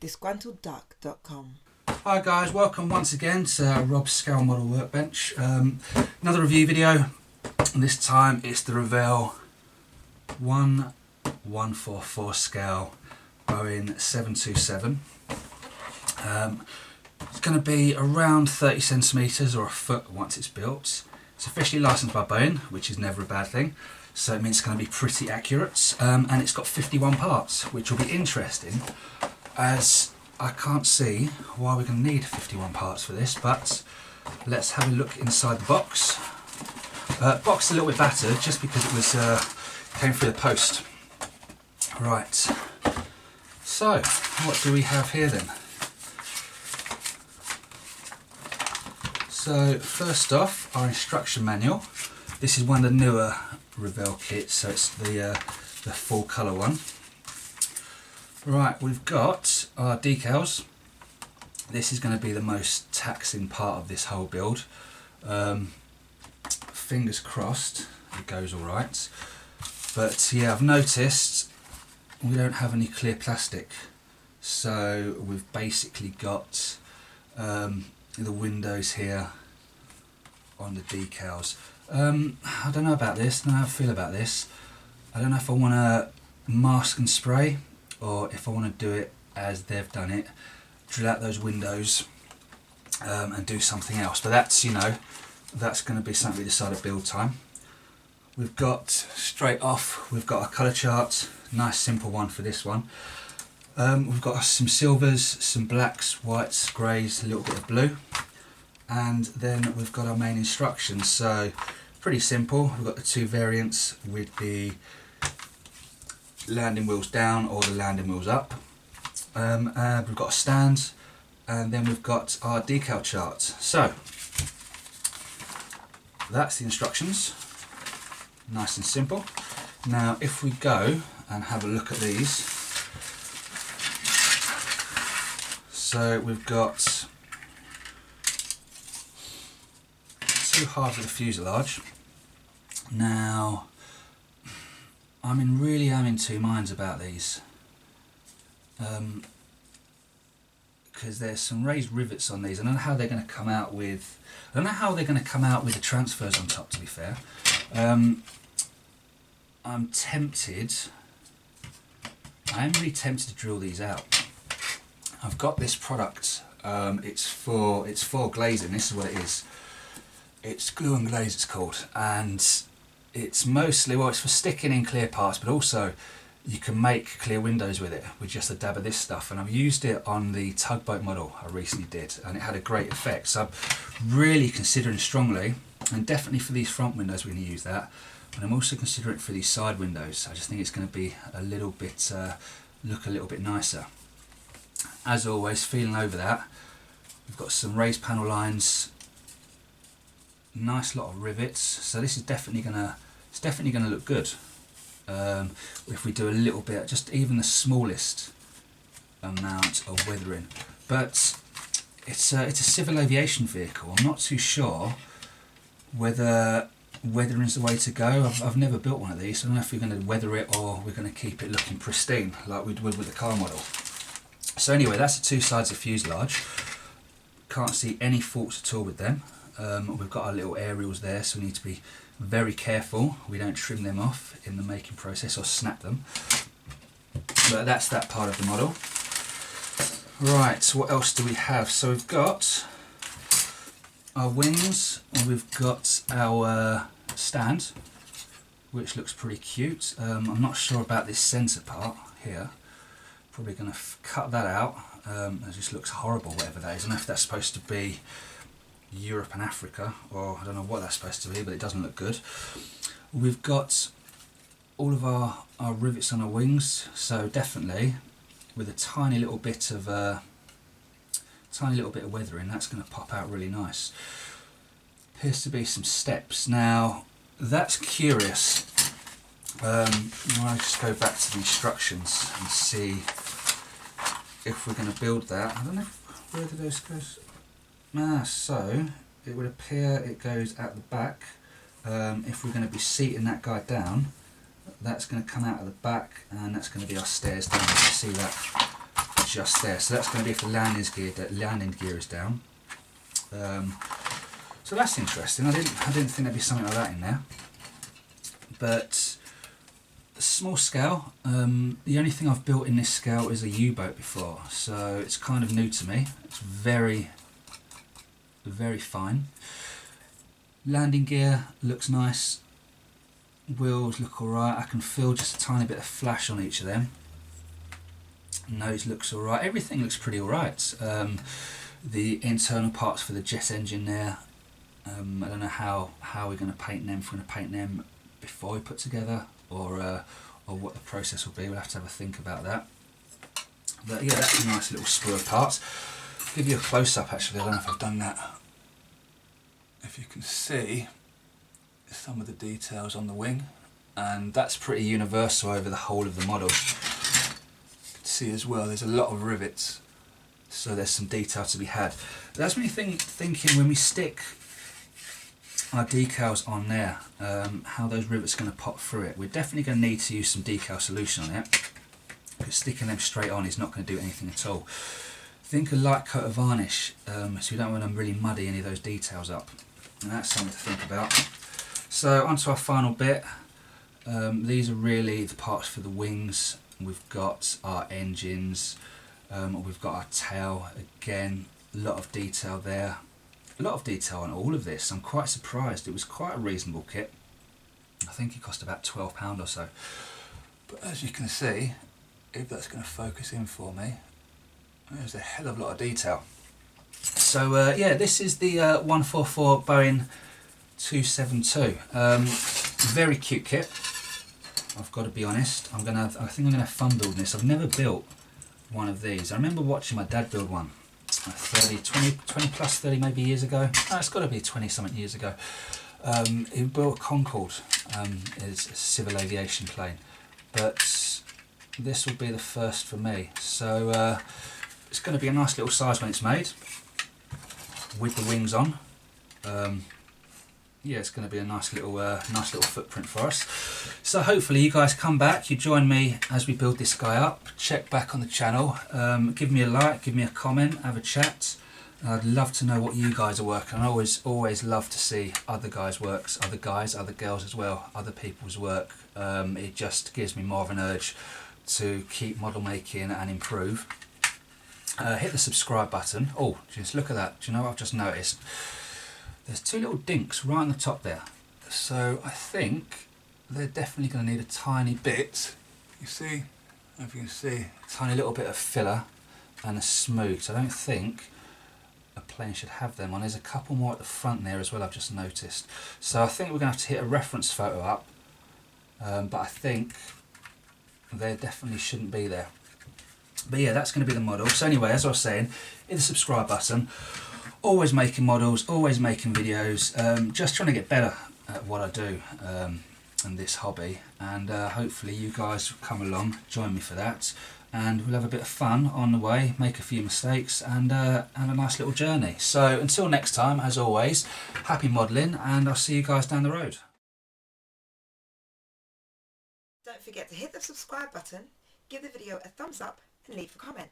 disgruntledduck.com. Hi guys, welcome once again to Rob's Scale Model Workbench. Another review video, and this time it's the Revell 144 scale Boeing 727. It's going to be around 30 centimetres or a foot once it's built. It's officially licensed by Boeing, which is never a bad thing, so it means it's going to be pretty accurate, and it's got 51 parts, which will be interesting as I can't see why we're going to need 51 parts for this, but let's have a look inside the box. Box is a little bit battered just because it was came through the post. Right, so what do we have here then? So first off, our instruction manual. This is one of the newer Revell kits, so it's the full colour one. Right, we've got our decals. This is going to be the most taxing part of this whole build. Fingers crossed it goes alright. But yeah, I've noticed we don't have any clear plastic. So we've basically got the windows here on the decals. I don't know about this, I don't know how I feel about this. I don't know if I want to mask and spray, or if I want to do it as they've done it, drill out those windows and do something else. But that's, you know, that's going to be something we decide at build time. We've got, straight off, we've got a colour chart, nice simple one for this one. We've got some silvers, some blacks, whites, greys, a little bit of blue. And then we've got our main instructions, so pretty simple. We've got the two variants with the landing wheels down or the landing wheels up. We've got a stand, and then we've got our decal chart. So that's the instructions, nice and simple. Now if we go and have a look at these, so we've got two halves of the fuselage. Now I really am in two minds about these, because there's some raised rivets on these. I don't know how they're going to come out with. I don't know how they're going to come out with the transfers on top. To be fair, I'm tempted. I am really tempted to drill these out. I've got this product. It's for glazing. This is what it is. It's glue and glaze. It's called, and it's mostly, well, it's for sticking in clear parts, but also you can make clear windows with it with just a dab of this stuff. And I've used it on the tugboat model I recently did, and it had a great effect. So I'm really considering strongly, and definitely for these front windows we're going to use that, but I'm also considering it for these side windows. I just think it's going to be a little bit, look a little bit nicer. As always, feeling over that, we've got some raised panel lines, nice lot of rivets, so this is definitely gonna look good. If we do a little bit, just even the smallest amount of weathering. But it's a civil aviation vehicle. I'm not too sure whether weathering is the way to go. I've never built one of these, so I don't know if we're going to weather it or we're going to keep it looking pristine like we would with the car model. So anyway, that's the two sides of fuselage. Can't see any faults at all with them. We've got our little aerials there, so we need to be very careful we don't trim them off in the making process or snap them. But that's that part of the model. Right, so what else do we have? So we've got our wings, and we've got our stand, which looks pretty cute. I'm not sure about this centre part here. Probably going to cut that out. It just looks horrible, whatever that is. I don't know if that's supposed to be Europe and Africa, or I don't know what that's supposed to be, but it doesn't look good. We've got all of our rivets on our wings, so definitely with a tiny little bit of weathering, that's going to pop out really nice. Appears to be some steps. Now that's curious. I'll just go back to the instructions and see if we're going to build that. I don't know where do those go. So it would appear it goes at the back. If we're going to be seating that guy down, that's going to come out of the back, and that's going to be our stairs down. You see that just there. So that's going to be if the landing gear is down. So that's interesting. I didn't think there'd be something like that in there. But small scale. The only thing I've built in this scale is a U-boat before, so it's kind of new to me. It's very, very fine. Landing gear looks nice. Wheels look alright. I can feel just a tiny bit of flash on each of them. Nose looks alright. Everything looks pretty alright. The internal parts for the jet engine there. I don't know how we're going to paint them. If we're going to paint them before we put together, or what the process will be. We'll have to have a think about that. But yeah, that's a nice little sprue of parts. I'll give you a close-up actually. I don't know if I've done that. If you can see some of the details on the wing, and that's pretty universal over the whole of the model. You can see as well there's a lot of rivets, so there's some detail to be had. That's when you're thinking when we stick our decals on there, how those rivets are going to pop through it. We're definitely going to need to use some decal solution on it, because sticking them straight on is not going to do anything at all. Think a light coat of varnish, so you don't want to really muddy any of those details up, and that's something to think about. So onto our final bit. These are really the parts for the wings. We've got our engines, we've got our tail. Again, a lot of detail there. A lot of detail on all of this. I'm quite surprised. It was quite a reasonable kit. I think it cost about £12 or so. But as you can see, if that's going to focus in for me, there's a hell of a lot of detail. So yeah, this is the 144 Boeing 272. Very cute kit. I've got to be honest. I think I'm going to have fun building this. I've never built one of these. I remember watching my dad build one. 20 plus 30 maybe years ago. Oh, it's got to be 20 something years ago. He built a Concorde as a civil aviation plane, but this will be the first for me. So it's going to be a nice little size when it's made, with the wings on. Yeah, it's going to be a nice little footprint for us. So hopefully you guys come back, you join me as we build this guy up. Check back on the channel, give me a like, give me a comment, have a chat. I'd love to know what you guys are working on. I always love to see other guys' works, other guys, other girls as well, other people's work. It just gives me more of an urge to keep model making and improve. Hit the subscribe button. Oh, just look at that. Do you know what I've just noticed? There's two little dinks right on the top there. So I think they're definitely going to need a tiny bit. You see, if you can see, a tiny little bit of filler and a smooth. So I don't think a plane should have them on. There's a couple more at the front there as well, I've just noticed. So I think we're going to have to hit a reference photo up. But I think they definitely shouldn't be there. But yeah, that's going to be the model. So anyway, as I was saying, hit the subscribe button. Always making models, always making videos, just trying to get better at what I do and this hobby, and hopefully you guys will come along, join me for that, and we'll have a bit of fun on the way, make a few mistakes, and have a nice little journey. So until next time, as always, happy modelling, and I'll see you guys down the road. Don't forget to hit the subscribe button, give the video a thumbs up and leave a comment.